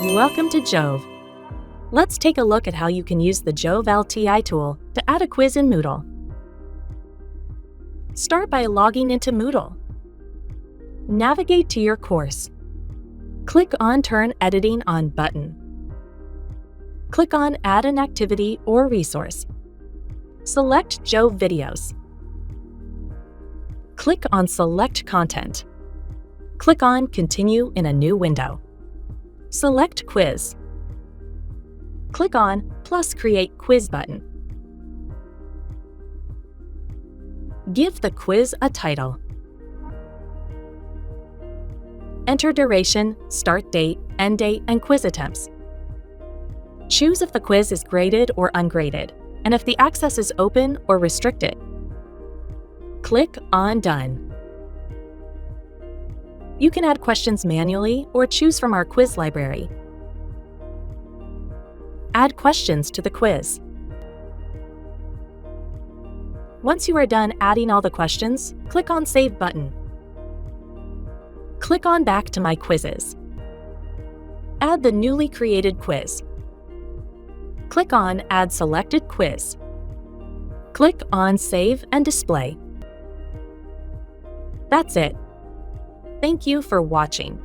Welcome to JoVE. Let's take a look at how you can use the JoVE LTI tool to add a quiz in Moodle. Start by logging into Moodle. Navigate to your course. Click on Turn Editing On button. Click on Add an activity or resource. Select JoVE Videos. Click on Select Content. Click on Continue in a new window. Select Quiz. Click on plus Create Quiz button. Give the quiz a title. Enter duration, start date, end date, and quiz attempts. Choose if the quiz is graded or ungraded, and if the access is open or restricted. Click on Done. You can add questions manually or choose from our quiz library. Add questions to the quiz. Once you are done adding all the questions, click on Save button. Click on Back to My Quizzes. Add the newly created quiz. Click on Add Selected Quiz. Click on Save and Display. That's it. Thank you for watching.